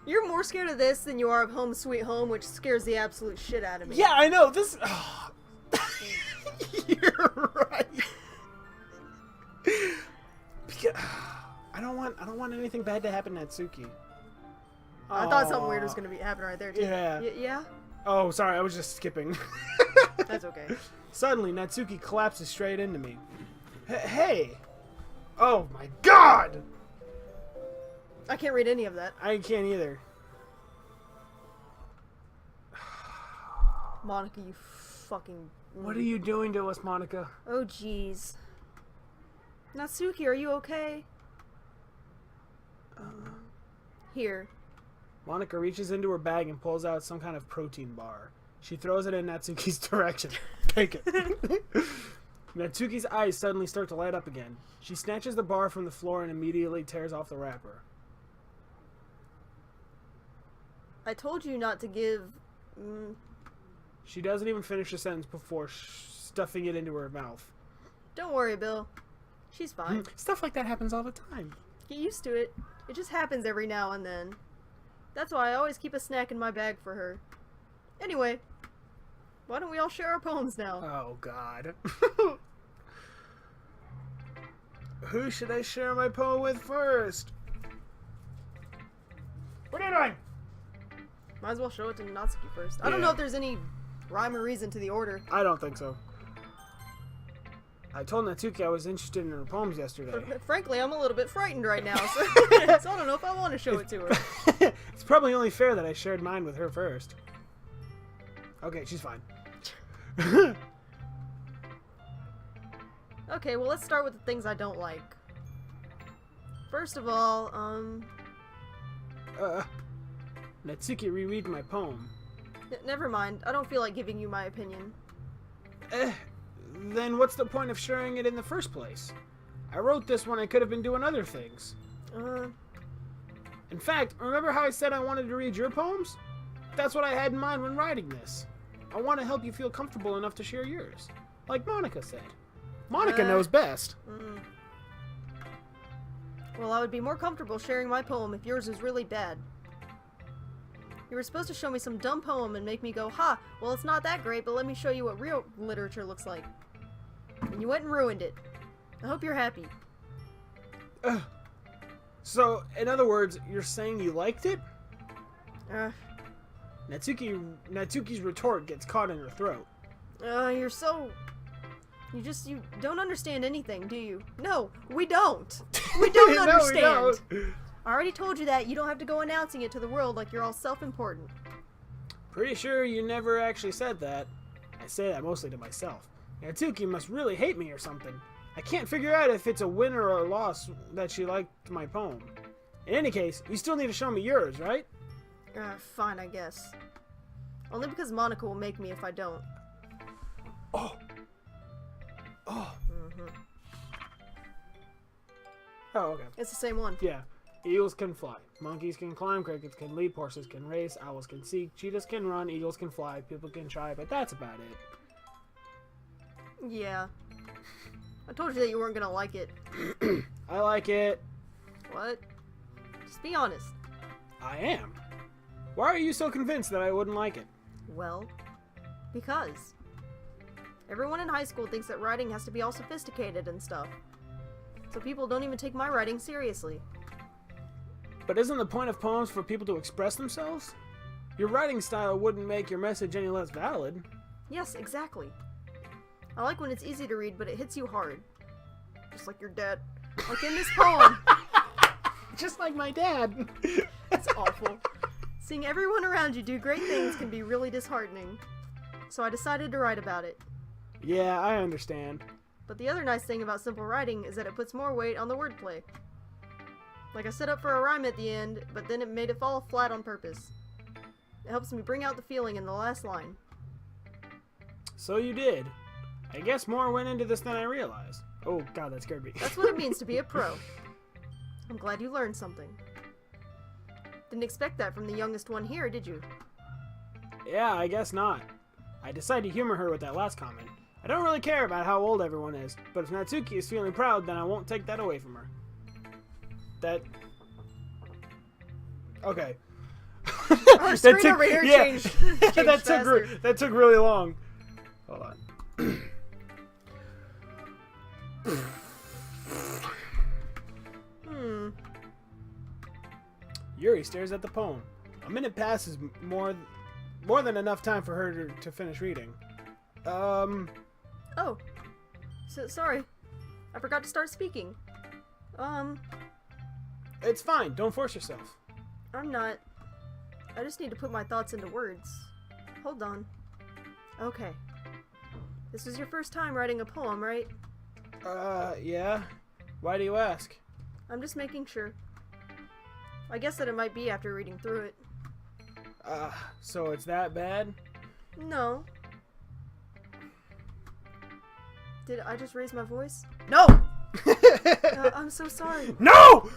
You're more scared of this than you are of Home Sweet Home, which scares the absolute shit out of me. Yeah, I know. This... Oh. You're right. Because, I don't want anything bad to happen to Natsuki. I thought something weird was going to be happening right there, too. Yeah. Yeah? Oh, sorry, I was just skipping. That's okay. Suddenly, Natsuki collapses straight into me. Hey! Oh my god! I can't read any of that. I can't either. Monika, you fucking... What are you doing to us, Monika? Oh, jeez. Natsuki, are you okay? Here. Monika reaches into her bag and pulls out some kind of protein bar. She throws it in Natsuki's direction. Take it. Natsuki's eyes suddenly start to light up again. She snatches the bar from the floor and immediately tears off the wrapper. I told you not to give... She doesn't even finish the sentence before stuffing it into her mouth. Don't worry, Bill. She's fine. Stuff like that happens all the time. Get used to it. It just happens every now and then. That's why I always keep a snack in my bag for her. Anyway, why don't we all share our poems now? Oh, God. Who should I share my poem with first? What are you doing? Might as well show it to Natsuki first. I don't know if there's any rhyme or reason to the order. I don't think so. I told Natsuki I was interested in her poems yesterday. Frankly, I'm a little bit frightened right now, so, so I don't know if I want to show it to her. It's probably only fair that I shared mine with her first. Okay, she's fine. Okay, well, let's start with the things I don't like. First of all, Natsuki reread my poem. Never mind. I don't feel like giving you my opinion. Then what's the point of sharing it in the first place? I wrote this when I could have been doing other things. In fact, remember how I said I wanted to read your poems? That's what I had in mind when writing this. I want to help you feel comfortable enough to share yours. Like Monika said. Monika knows best. Well, I would be more comfortable sharing my poem if yours was really bad. You were supposed to show me some dumb poem and make me go, ha, well, it's not that great, but let me show you what real literature looks like. And you went and ruined it. I hope you're happy. So, in other words, you're saying you liked it? Natsuki's retort gets caught in her throat. You're so... You don't understand anything, do you? No, we don't. We don't No, understand. we don't. I already told you that. You don't have to go announcing it to the world like you're all self-important. Pretty sure you never actually said that. I say that mostly to myself. Natsuki must really hate me or something. I can't figure out if it's a win or a loss that she liked my poem. In any case, you still need to show me yours, right? Fine, I guess. Only because Monika will make me if I don't. Oh, okay. It's the same one. Yeah. Eagles can fly. Monkeys can climb. Crickets can leap. Horses can race. Owls can seek. Cheetahs can run. Eagles can fly. People can try, but that's about it. Yeah. I told you that you weren't gonna like it. I like it. What? Just be honest. I am. Why are you so convinced that I wouldn't like it? Well, because. Everyone in high school thinks that writing has to be all sophisticated and stuff. So people don't even take my writing seriously. But isn't the point of poems for people to express themselves? Your writing style wouldn't make your message any less valid. Yes, exactly. I like when it's easy to read, but it hits you hard. Just like your dad. Like in this poem. Just like my dad. It's awful. Seeing everyone around you do great things can be really disheartening. So I decided to write about it. Yeah, I understand. But the other nice thing about simple writing is that it puts more weight on the wordplay. Like I set up for a rhyme at the end, but then it made it fall flat on purpose. It helps me bring out the feeling in the last line. So you did. I guess more went into this than I realized. Oh god, that scared me. That's what it means to be a pro. I'm glad you learned something. Didn't expect that from the youngest one here, did you? Yeah, I guess not. I decided to humor her with that last comment. I don't really care about how old everyone is, but if Natsuki is feeling proud, then I won't take that away from her. That... Okay. Our screen over here changed that took really long. Hold on. Yuri stares at the poem. A minute passes, more than enough time for her to finish reading. Oh. Sorry. I forgot to start speaking. It's fine. Don't force yourself. I'm not. I just need to put my thoughts into words. Hold on. Okay. This was your first time writing a poem, right? Yeah. Why do you ask? I'm just making sure. I guess that it might be after reading through it. So it's that bad? No. Did I just raise my voice? No! I'm so sorry. No!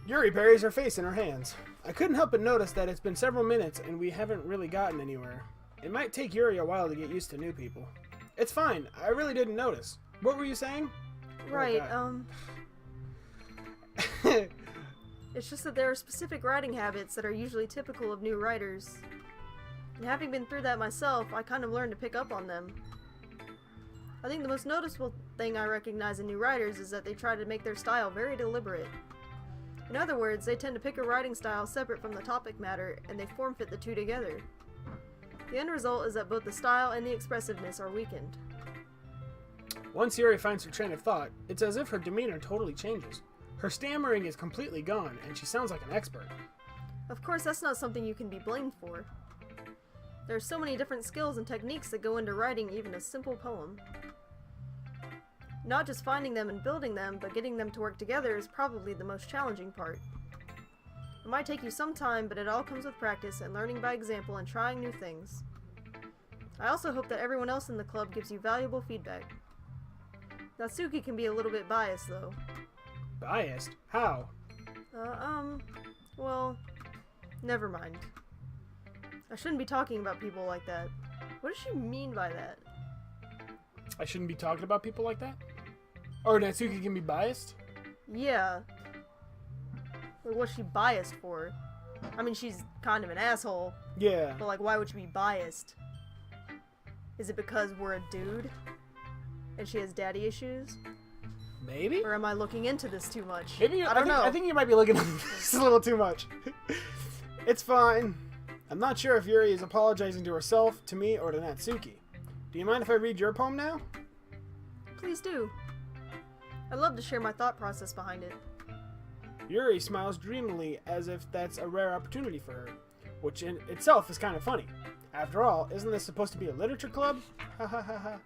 Yuri buries her face in her hands. I couldn't help but notice that it's been several minutes and we haven't really gotten anywhere. It might take Yuri a while to get used to new people. It's fine. I really didn't notice. What were you saying? Right, It's just that there are specific writing habits that are usually typical of new writers. And having been through that myself, I kind of learned to pick up on them. I think the most noticeable thing I recognize in new writers is that they try to make their style very deliberate. In other words, they tend to pick a writing style separate from the topic matter, and they form-fit the two together. The end result is that both the style and the expressiveness are weakened. Once Yuri finds her train of thought, it's as if her demeanor totally changes. Her stammering is completely gone, and she sounds like an expert. Of course, that's not something you can be blamed for. There are so many different skills and techniques that go into writing even a simple poem. Not just finding them and building them, but getting them to work together is probably the most challenging part. It might take you some time, but it all comes with practice and learning by example and trying new things. I also hope that everyone else in the club gives you valuable feedback. Natsuki can be a little bit biased, though. Biased? How? Well, never mind. I shouldn't be talking about people like that. What does she mean by that? I shouldn't be talking about people like that? Or Natsuki can be biased? Yeah. Like, what's she biased for? I mean, she's kind of an asshole. Yeah. But, like, why would she be biased? Is it because we're a dude? And she has daddy issues? Maybe? Or am I looking into this too much? Maybe. I don't know. I think you might be looking into this a little too much. It's fine. I'm not sure if Yuri is apologizing to herself, to me, or to Natsuki. Do you mind if I read your poem now? Please do. I'd love to share my thought process behind it. Yuri smiles dreamily as if that's a rare opportunity for her, which in itself is kind of funny. After all, isn't this supposed to be a literature club? Ha ha ha ha.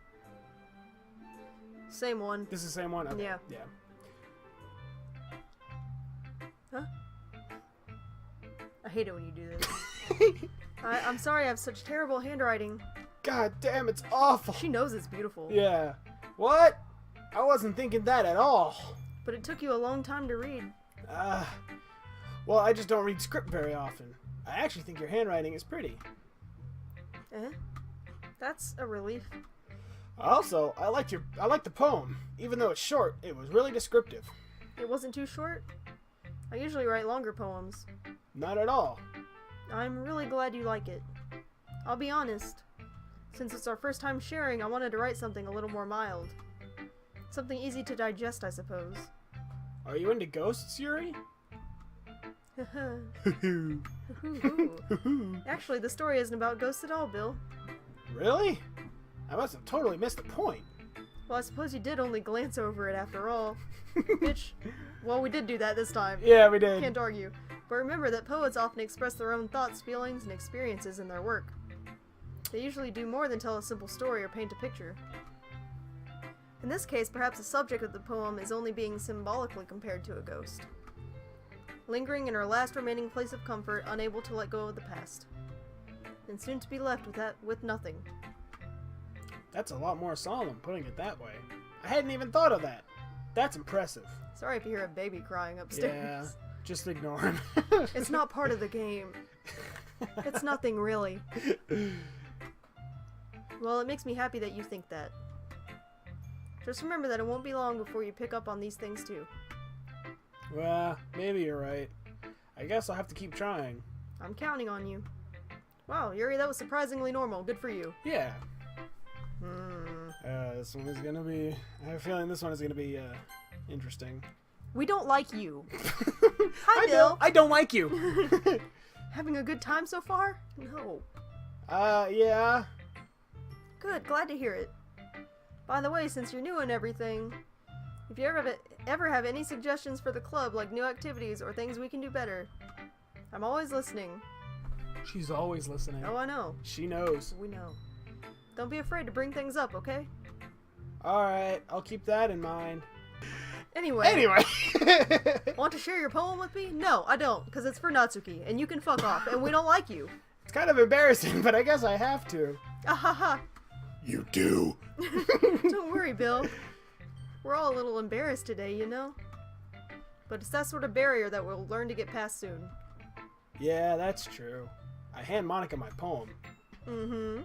Same one. This is the same one? Okay. Yeah. Yeah. Huh? I hate it when you do this. I'm sorry I have such terrible handwriting. God damn, it's awful. She knows it's beautiful. Yeah. What? I wasn't thinking that at all. But it took you a long time to read. Well, I just don't read script very often. I actually think your handwriting is pretty. Eh? That's a relief. Also, I liked the poem. Even though it's short, it was really descriptive. It wasn't too short? I usually write longer poems. Not at all. I'm really glad you like it. I'll be honest. Since it's our first time sharing, I wanted to write something a little more mild. Something easy to digest, I suppose. Are you into ghosts, Yuri? Actually, the story isn't about ghosts at all, Bill. Really? I must have totally missed the point. Well, I suppose you did only glance over it after all. Bitch. Well, we did do that this time. Yeah, we did. Can't argue. But remember that poets often express their own thoughts, feelings, and experiences in their work. They usually do more than tell a simple story or paint a picture. In this case, perhaps the subject of the poem is only being symbolically compared to a ghost. Lingering in her last remaining place of comfort, unable to let go of the past. And soon to be left with nothing. That's a lot more solemn, putting it that way. I hadn't even thought of that. That's impressive. Sorry if you hear a baby crying upstairs. Yeah, just ignore him. It's not part of the game. It's nothing, really. Well, it makes me happy that you think that. Just remember that it won't be long before you pick up on these things too. Well, maybe you're right. I guess I'll have to keep trying. I'm counting on you. Wow, Yuri, that was surprisingly normal. Good for you. Yeah. This one is gonna be... I have a feeling this one is gonna be, interesting. We don't like you. Hi, Bill. I don't like you. Having a good time so far? No. Yeah. Good, glad to hear it. By the way, since you're new and everything, if you ever have any suggestions for the club, like new activities or things we can do better, I'm always listening. She's always listening. Oh, I know. She knows. We know. Don't be afraid to bring things up, okay? Alright, I'll keep that in mind. Anyway. Want to share your poem with me? No, I don't, because it's for Natsuki, and you can fuck off, and we don't like you. It's kind of embarrassing, but I guess I have to. Ahaha. You do. Don't worry, Bill. We're all a little embarrassed today, you know? But it's that sort of barrier that we'll learn to get past soon. Yeah, that's true. I hand Monica my poem. Mm-hmm.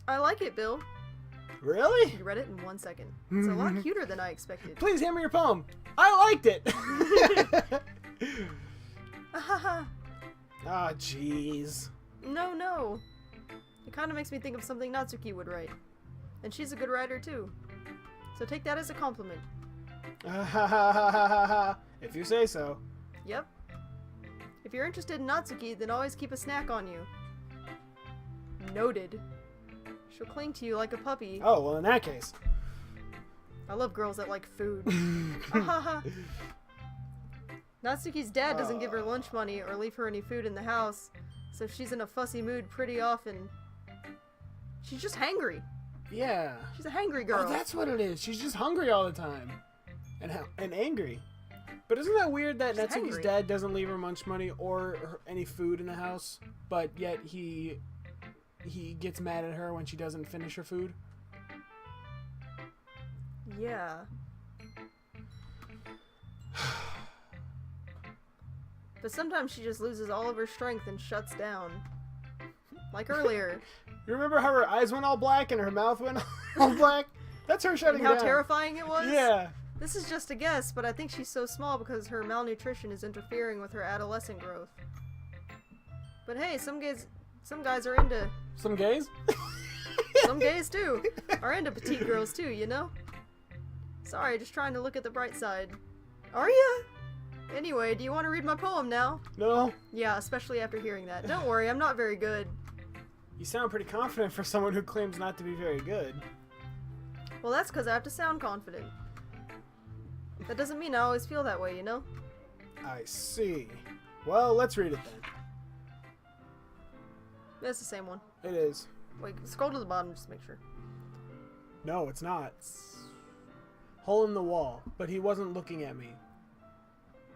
I like it, Bill. Really? You read it in 1 second. It's a lot cuter than I expected. Please hand me your poem. I liked it. Ahaha. Ah, jeez. No. It kind of makes me think of something Natsuki would write. And she's a good writer, too. So take that as a compliment. If you say so. Yep. If you're interested in Natsuki, then always keep a snack on you. Noted. She'll cling to you like a puppy. Oh, well, in that case. I love girls that like food. Natsuki's dad doesn't give her lunch money or leave her any food in the house, so she's in a fussy mood pretty often. She's just hangry. Yeah. She's a hangry girl. Oh, that's what it is. She's just hungry all the time. And angry. But isn't that weird that She's Natsuki's hangry. dad doesn't leave her lunch money or any food in the house, but yet he gets mad at her when she doesn't finish her food? Yeah. But sometimes she just loses all of her strength and shuts down. Like earlier. You remember how her eyes went all black and her mouth went all black? That's her shutting And how down. terrifying it was? Yeah. This is just a guess, but I think she's so small because her malnutrition is interfering with her adolescent growth. But hey, some guys are into... Some gays? Some gays, too, are into petite girls, too, you know? Sorry, just trying to look at the bright side. Are ya? Anyway, do you want to read my poem now? No. Yeah, especially after hearing that. Don't worry, I'm not very good. You sound pretty confident for someone who claims not to be very good. Well, that's because I have to sound confident. That doesn't mean I always feel that way, you know? I see. Well, let's read it then. It's the same one. It is. Wait, scroll to the bottom just to make sure. No, it's not. Hole in the wall, but he wasn't looking at me.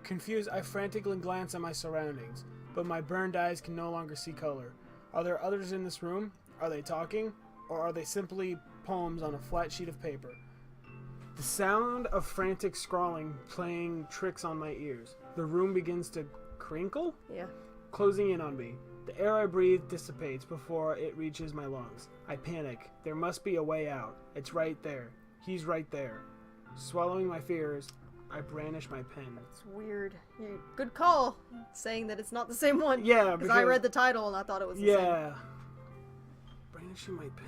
Confused, I frantically glance at my surroundings, but my burned eyes can no longer see color. Are there others in this room? Are they talking? Or are they simply poems on a flat sheet of paper? The sound of frantic scrawling playing tricks on my ears. The room begins to crinkle, Yeah. closing in on me. The air I breathe dissipates before it reaches my lungs. I panic. There must be a way out. It's right there. He's right there. Swallowing my fears, I brandish my pen. It's weird. Good call, saying that it's not the same one. Yeah, because I read the title and I thought it was the same. Yeah. Brandishing my pen.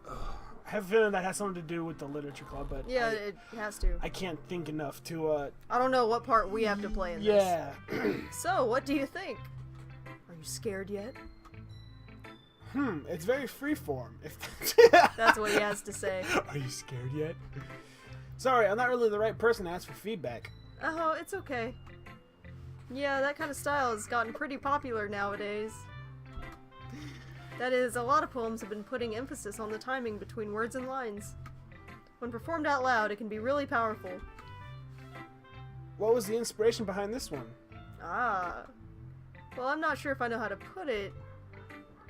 I have a feeling that has something to do with the literature club, but Yeah, it has to. I can't think enough to. I don't know what part we have to play in Yeah. this. So, what do you think? Are you scared yet? It's very freeform. That's what he has to say. Are you scared yet? Sorry, I'm not really the right person to ask for feedback. Oh, it's okay. Yeah, that kind of style has gotten pretty popular nowadays. That is, a lot of poems have been putting emphasis on the timing between words and lines. When performed out loud, it can be really powerful. What was the inspiration behind this one? Ah. Well, I'm not sure if I know how to put it.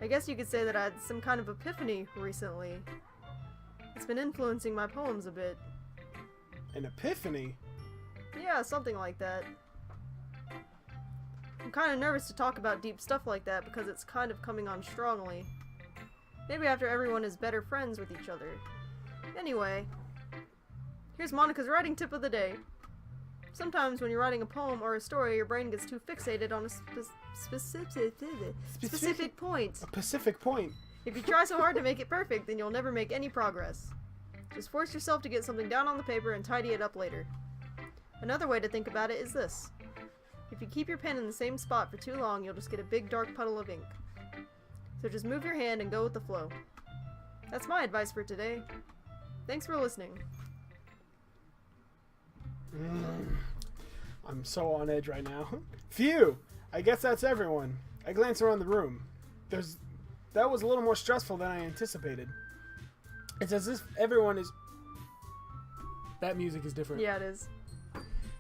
I guess you could say that I had some kind of epiphany recently. It's been influencing my poems a bit. An epiphany? Yeah, something like that. I'm kind of nervous to talk about deep stuff like that because it's kind of coming on strongly. Maybe after everyone is better friends with each other. Anyway, here's Monica's writing tip of the day. Sometimes when you're writing a poem or a story, your brain gets too fixated on a specific point. A Pacific point. If you try so hard to make it perfect, then you'll never make any progress. Just force yourself to get something down on the paper and tidy it up later. Another way to think about it is this. If you keep your pen in the same spot for too long, you'll just get a big dark puddle of ink. So just move your hand and go with the flow. That's my advice for today. Thanks for listening. I'm so on edge right now. Phew! I guess that's everyone. I glance around the room. That was a little more stressful than I anticipated. It's as if everyone is... That music is different. Yeah, it is.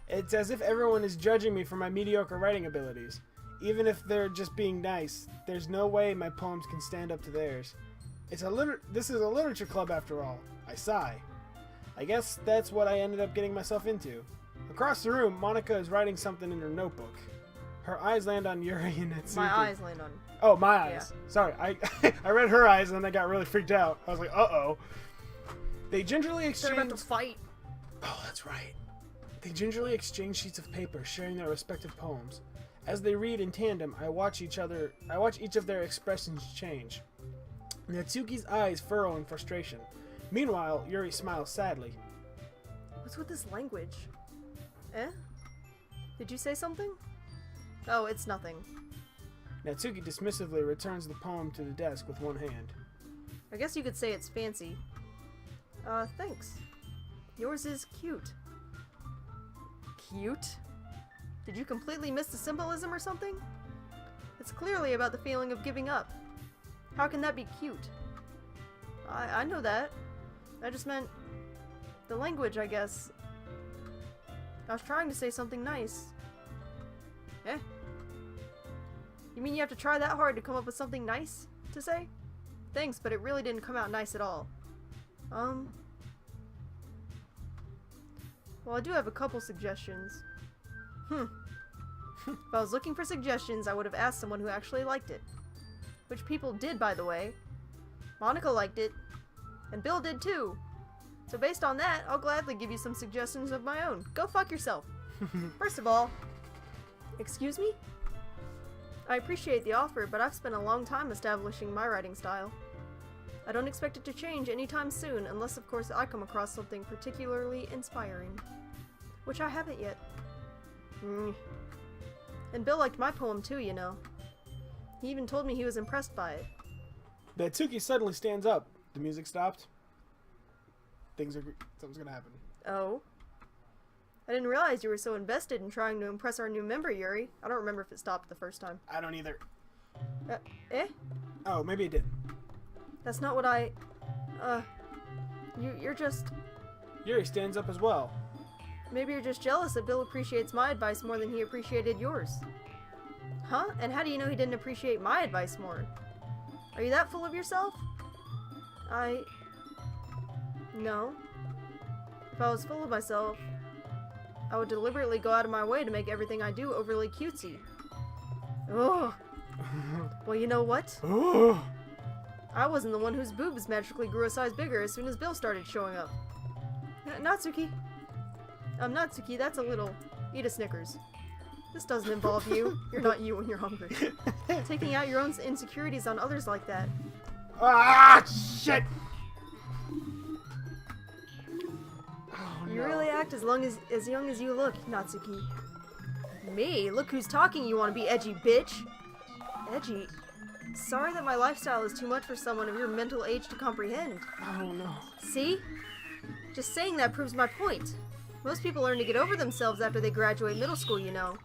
It's as if everyone is judging me for my mediocre writing abilities. Even if they're just being nice, there's no way my poems can stand up to theirs. This is a literature club after all. I sigh. I guess that's what I ended up getting myself into. Across the room, Monica is writing something in her notebook. Her eyes land on Yuri and Natsuki. My eyes land on... Oh, my eyes. Yeah. Sorry, I read her eyes and then I got really freaked out. I was like, uh-oh. They gingerly exchange... They're about to fight. Oh, that's right. They gingerly exchange sheets of paper, sharing their respective poems. As they read in tandem, I watch each of their expressions change. Natsuki's eyes furrow in frustration. Meanwhile, Yuri smiles sadly. What's with this language? Eh? Did you say something? Oh, it's nothing. Natsuki dismissively returns the poem to the desk with one hand. I guess you could say it's fancy. Thanks. Yours is cute. Cute? Did you completely miss the symbolism or something? It's clearly about the feeling of giving up. How can that be cute? I know that. I just meant... the language, I guess. I was trying to say something nice. Eh? You mean you have to try that hard to come up with something nice to say? Thanks, but it really didn't come out nice at all. Well, I do have a couple suggestions. If I was looking for suggestions, I would have asked someone who actually liked it. Which people did, by the way. Monica liked it. And Bill did too. So based on that, I'll gladly give you some suggestions of my own. Go fuck yourself. First of all... Excuse me? I appreciate the offer, but I've spent a long time establishing my writing style. I don't expect it to change anytime soon, unless of course I come across something particularly inspiring. Which I haven't yet. And Bill liked my poem too, you know. He even told me he was impressed by it. Natsuki suddenly stands up. The music stopped. Something's gonna happen. Oh? I didn't realize you were so invested in trying to impress our new member, Yuri. I don't remember if it stopped the first time. I don't either. Eh? Oh, maybe it did. That's not what I... You're just... Yuri stands up as well. Maybe you're just jealous that Bill appreciates my advice more than he appreciated yours. Huh? And how do you know he didn't appreciate my advice more? Are you that full of yourself? No. If I was full of myself, I would deliberately go out of my way to make everything I do overly cutesy. Ugh. Well, you know what? I wasn't the one whose boobs magically grew a size bigger as soon as Bill started showing up. Natsuki. Natsuki, that's a little... Eat a Snickers. This doesn't involve you. You're not you when you're hungry. Taking out your own insecurities on others like that. Ah, shit! You really act as young as you look, Natsuki. Me? Look who's talking, you want to be edgy, bitch. Edgy? Sorry that my lifestyle is too much for someone of your mental age to comprehend. Oh no. See? Just saying that proves my point. Most people learn to get over themselves after they graduate middle school, you know.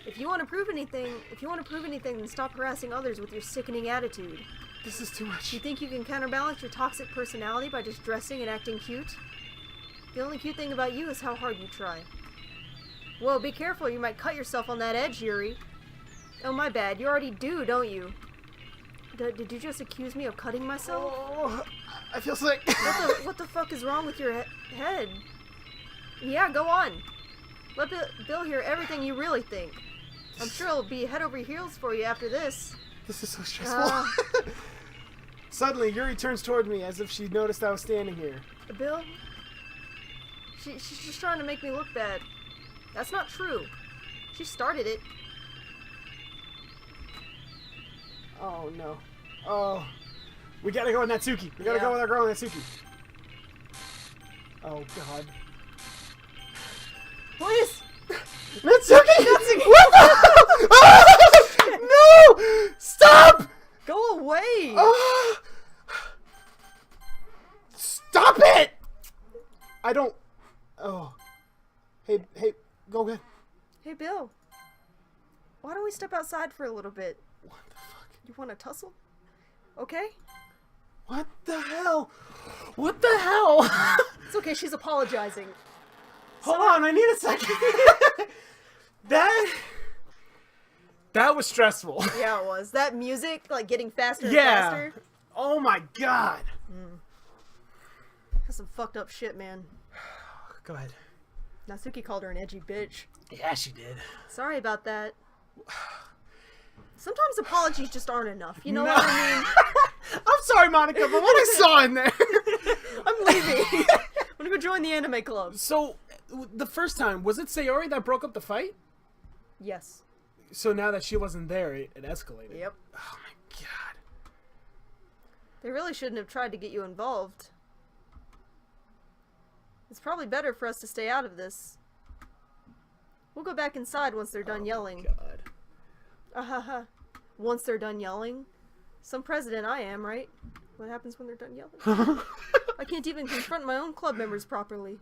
If you want to prove anything, then stop harassing others with your sickening attitude. This is too much. You think you can counterbalance your toxic personality by just dressing and acting cute? The only cute thing about you is how hard you try. Whoa, be careful, you might cut yourself on that edge, Yuri. Oh, my bad, you already do, don't you? Did you just accuse me of cutting myself? Oh, I feel sick. What the fuck is wrong with your head? Yeah, go on. Let Bill hear everything you really think. I'm sure it'll be head over heels for you after this. This is so stressful. Suddenly, Yuri turns toward me as if she noticed I was standing here. Bill? She's just trying to make me look bad. That's not true. She started it. Oh, no. Oh. We gotta go with Natsuki. We gotta go with our girl Natsuki. Oh, God. Please! Natsuki! What the? Oh! No! Stop! Go away! Stop it! I don't... Oh. Hey, go ahead. Hey, Bill. Why don't we step outside for a little bit? What the fuck? You want to tussle? Okay? What the hell? What the hell? It's okay, she's apologizing. Hold on, I need a second. That was stressful. Yeah, it was. That music, like, getting faster and Yeah. faster. Oh my God. That's some fucked up shit, man. Go ahead. Natsuki called her an edgy bitch. Yeah, she did. Sorry about that. Sometimes apologies just aren't enough. You know No. what I mean? I'm sorry, Monica, but what I saw in there. I'm leaving. I'm gonna go join the anime club. So, the first time, was it Sayori that broke up the fight? Yes. So now that she wasn't there, it escalated. Yep. Oh my God. They really shouldn't have tried to get you involved. It's probably better for us to stay out of this. We'll go back inside once they're done yelling. God. Once they're done yelling? Some president I am, right? What happens when they're done yelling? I can't even confront my own club members properly.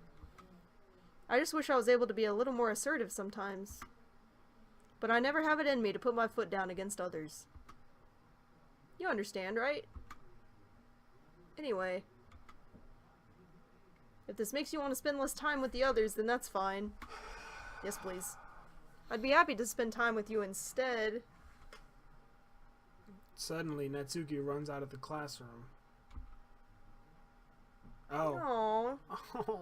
I just wish I was able to be a little more assertive sometimes. But I never have it in me to put my foot down against others. You understand, right? Anyway. If this makes you want to spend less time with the others, then that's fine. Yes, please. I'd be happy to spend time with you instead. Suddenly, Natsuki runs out of the classroom. Oh. Aww. Oh.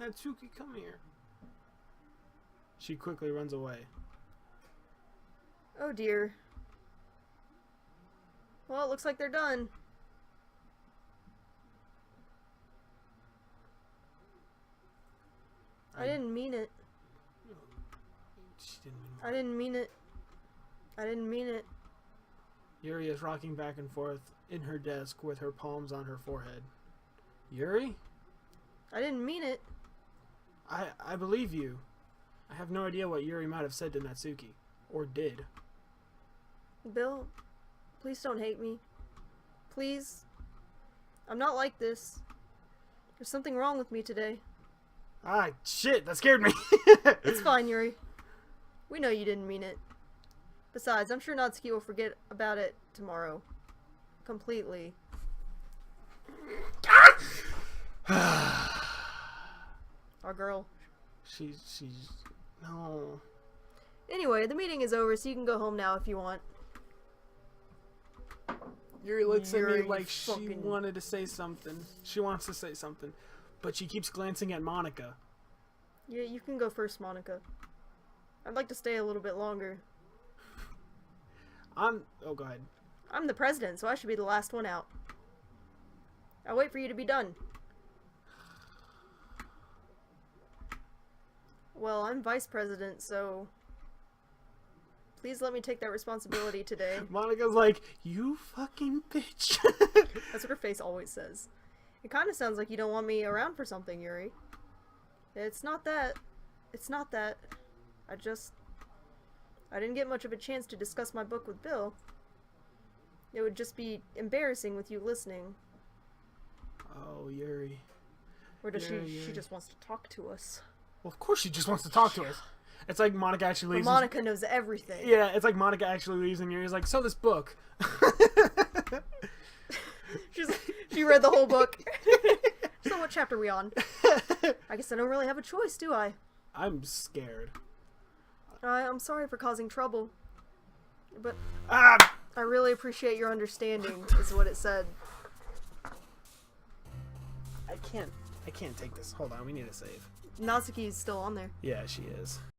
Natsuki, come here. She quickly runs away. Oh dear. Well, it looks like they're done. I didn't mean it. She didn't mean I didn't mean it. I didn't mean it. Yuri is rocking back and forth in her desk with her palms on her forehead. Yuri? I didn't mean it. I believe you. I have no idea what Yuri might have said to Natsuki. Or did. Bill, please don't hate me. Please. I'm not like this. There's something wrong with me today. Ah, shit, that scared me. It's fine, Yuri. We know you didn't mean it. Besides, I'm sure Natsuki will forget about it tomorrow. Completely. Our girl. She's... No. Anyway, the meeting is over, so you can go home now if you want. Yuri looks at Yuri, me like she fucking- wanted to say something. She wants to say something. But she keeps glancing at Monica. Yeah, you can go first, Monica. I'd like to stay a little bit longer. Oh, go ahead. I'm the president, so I should be the last one out. I'll wait for you to be done. Well, I'm vice president, so... Please let me take that responsibility today. Monica's like, you fucking bitch. That's what her face always says. It kind of sounds like you don't want me around for something, Yuri. It's not that. It's not that. I didn't get much of a chance to discuss my book with Bill. It would just be embarrassing with you listening. Oh, Yuri. Or does Yuri. she just wants to talk to us? Well, of course she just wants to talk to us. It's like Monica actually leaves. But Monica knows everything. Yeah, it's like Monica actually leaves and Yuri's like, so this book. She read the whole book. So what chapter are we on? I guess I don't really have a choice, do I? I'm scared. I'm sorry for causing trouble. But Ah! I really appreciate your understanding, is what it said. I can't take this. Hold on, we need a save. Natsuki's still on there. Yeah, she is.